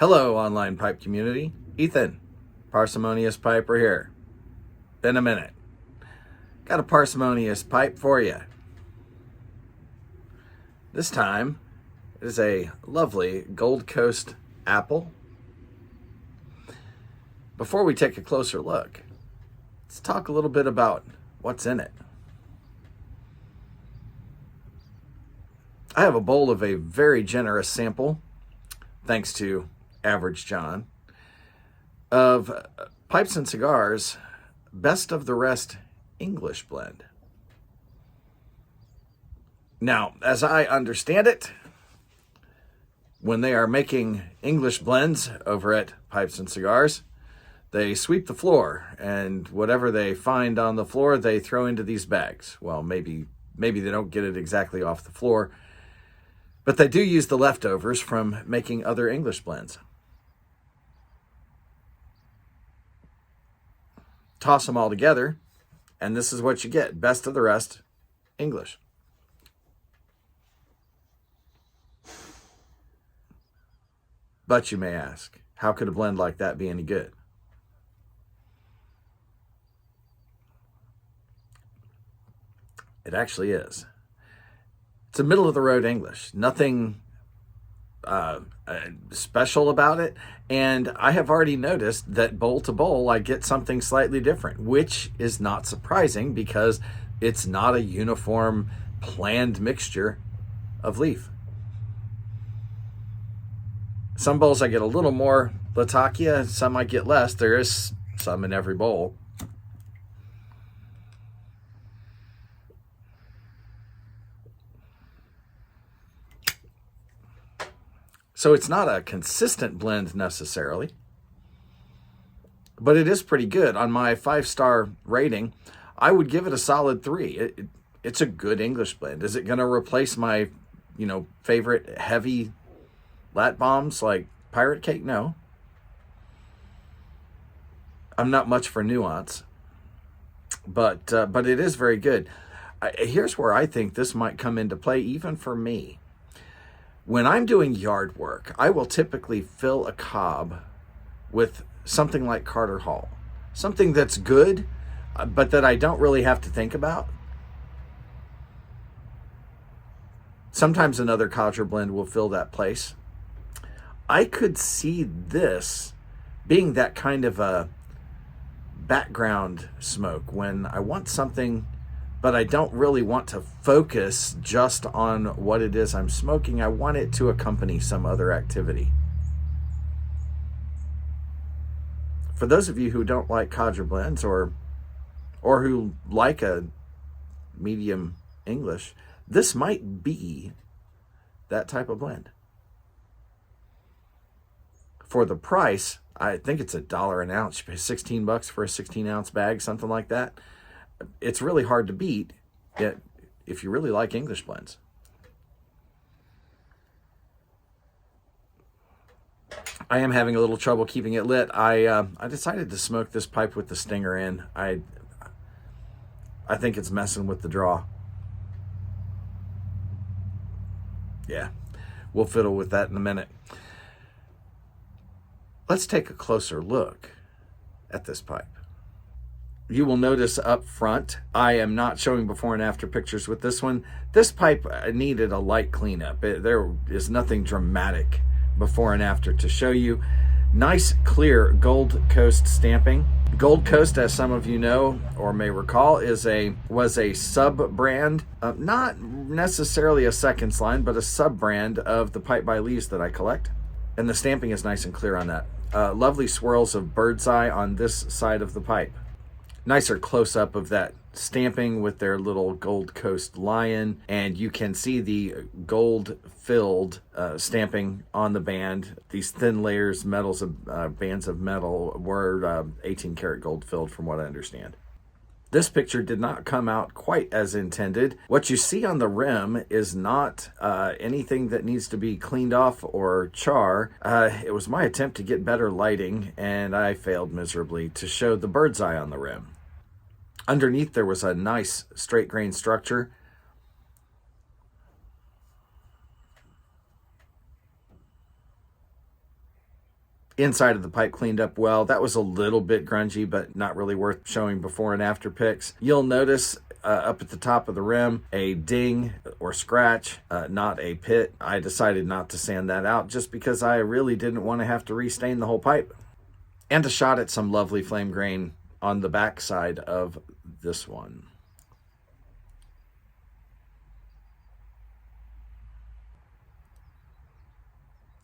Hello, online pipe community. Ethan, Parsimonious Piper here. Been a minute. Got a Parsimonious pipe for you. This time is a lovely Gold Coast apple. Before we take a closer look, let's talk a little bit about what's in it. I have a bowl of a very generous sample, thanks to Average John, of Pipes and Cigars Best of the Rest English blend. Now, as I understand it, when they are making English blends over at Pipes and Cigars, they sweep the floor, and whatever they find on the floor, they throw into these bags. Well, maybe they don't get it exactly off the floor, but they do use the leftovers from making other English blends. Toss them all together, and this is what you get. Best of the Rest English. But you may ask, how could a blend like that be any good? It actually is. It's a middle-of-the-road English. Nothing special about it. And I have already noticed that bowl to bowl, I get something slightly different, which is not surprising because it's not a uniform, planned mixture of leaf. Some bowls I get a little more Latakia, some I get less. There is some in every bowl. So it's not a consistent blend necessarily, but it is pretty good. On my 5-star rating, I would give it a solid 3. It's a good English blend. Is it going to replace my, favorite heavy lat bombs like Pirate Cake? No. I'm not much for nuance, but it is very good. Here's where I think this might come into play even for me. When I'm doing yard work, I will typically fill a cob with something like Carter Hall. Something that's good, but that I don't really have to think about. Sometimes another Codger blend will fill that place. I could see this being that kind of a background smoke when I want something, but I don't really want to focus just on what it is I'm smoking. I want it to accompany some other activity. For those of you who don't like Codger blends or who like a medium English, this might be that type of blend. For the price, I think it's $1 an ounce. You pay $16 for a 16-ounce bag, something like that. It's really hard to beat if you really like English blends. I am having a little trouble keeping it lit. I decided to smoke this pipe with the stinger in. I think it's messing with the draw. Yeah, we'll fiddle with that in a minute. Let's take a closer look at this pipe. You will notice up front, I am not showing before and after pictures with this one. This pipe needed a light cleanup. There is nothing dramatic before and after to show you. Nice, clear Gold Coast stamping. Gold Coast, as some of you know or may recall, was a sub-brand, not necessarily a seconds line, but a sub-brand of the Pipe by Leaves that I collect. And the stamping is nice and clear on that. Lovely swirls of bird's eye on this side of the pipe. Nicer close-up of that stamping with their little Gold Coast lion, and you can see the gold-filled stamping on the band. These thin layers, bands of metal, were 18-karat gold-filled from what I understand. This picture did not come out quite as intended. What you see on the rim is not anything that needs to be cleaned off or char. It was my attempt to get better lighting, and I failed miserably to show the bird's eye on the rim. Underneath there was a nice straight grain structure. Inside of the pipe cleaned up well. That was a little bit grungy, but not really worth showing before and after pics. You'll notice up at the top of the rim a ding or scratch, not a pit. I decided not to sand that out just because I really didn't want to have to restain the whole pipe. And a shot at some lovely flame grain on the back side of this one.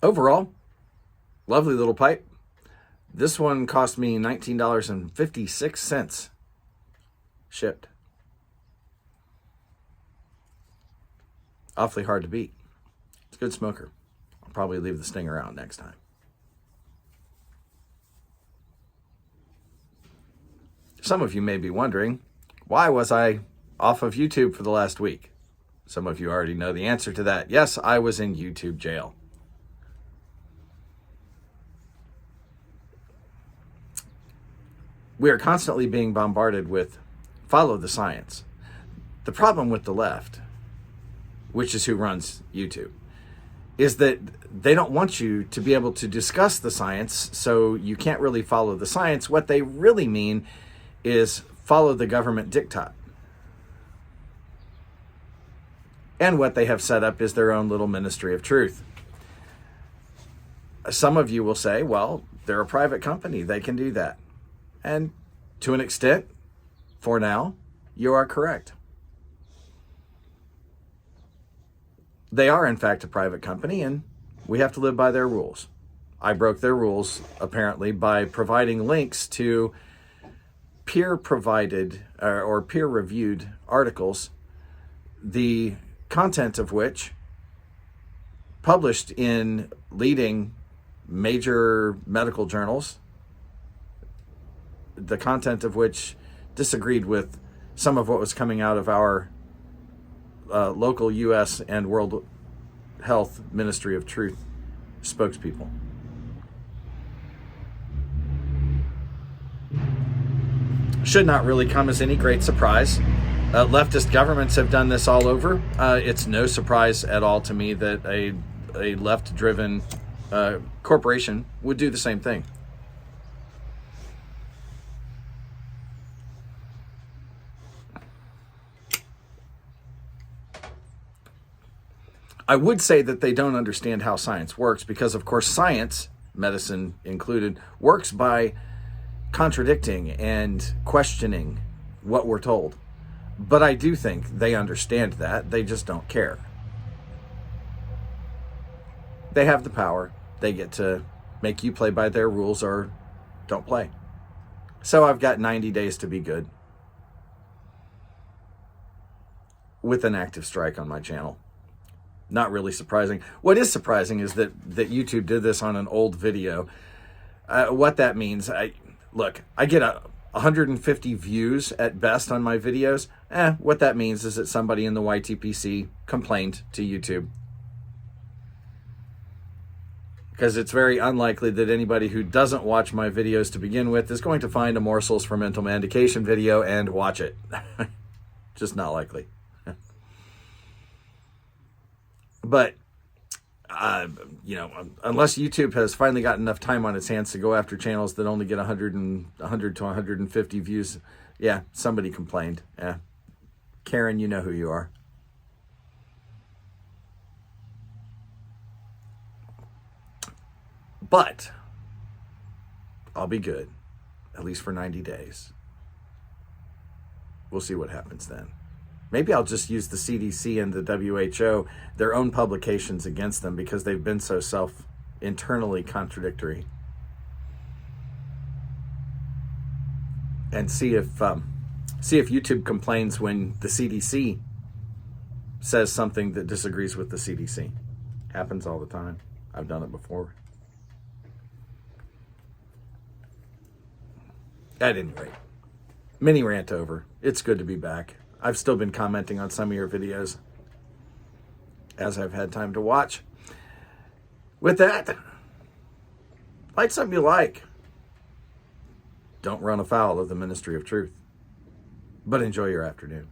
Overall, lovely little pipe. This one cost me $19.56 shipped. Awfully hard to beat. It's a good smoker. I'll probably leave the stinger out next time. Some of you may be wondering, why was I off of YouTube for the last week? Some of you already know the answer to that. Yes, I was in YouTube jail. We are constantly being bombarded with follow the science. The problem with the left, which is who runs YouTube, is that they don't want you to be able to discuss the science, so you can't really follow the science. What they really mean is follow the government diktat. And what they have set up is their own little ministry of truth. Some of you will say, well, they're a private company. They can do that. And to an extent, for now, you are correct. They are, in fact, a private company, and we have to live by their rules. I broke their rules, apparently, by providing links to peer-provided or peer-reviewed articles, the content of which, published in leading major medical journals, the content of which disagreed with some of what was coming out of our local U.S. and World Health Ministry of Truth spokespeople. Should not really come as any great surprise. Leftist governments have done this all over. It's no surprise at all to me that a left-driven corporation would do the same thing. I would say that they don't understand how science works because, of course, science, medicine included, works by contradicting and questioning what we're told. But I do think they understand that. They just don't care. They have the power. They get to make you play by their rules or don't play. So I've got 90 days to be good with an active strike on my channel. Not really surprising. What is surprising is that YouTube did this on an old video. What that means, I get 150 views at best on my videos. What that means is that somebody in the YTPC complained to YouTube. Because it's very unlikely that anybody who doesn't watch my videos to begin with is going to find a Morsels for Mental Mandication video and watch it. Just not likely. But, unless YouTube has finally got enough time on its hands to go after channels that only get 100 to 150 views, somebody complained. Karen, you know who you are. But I'll be good, at least for 90 days. We'll see what happens then. Maybe I'll just use the CDC and the WHO, their own publications against them because they've been so internally contradictory. And see if YouTube complains when the CDC says something that disagrees with the CDC. Happens all the time. I've done it before. At any rate, mini rant over. It's good to be back. I've still been commenting on some of your videos as I've had time to watch. With that, like something you like. Don't run afoul of the Ministry of Truth, but enjoy your afternoon.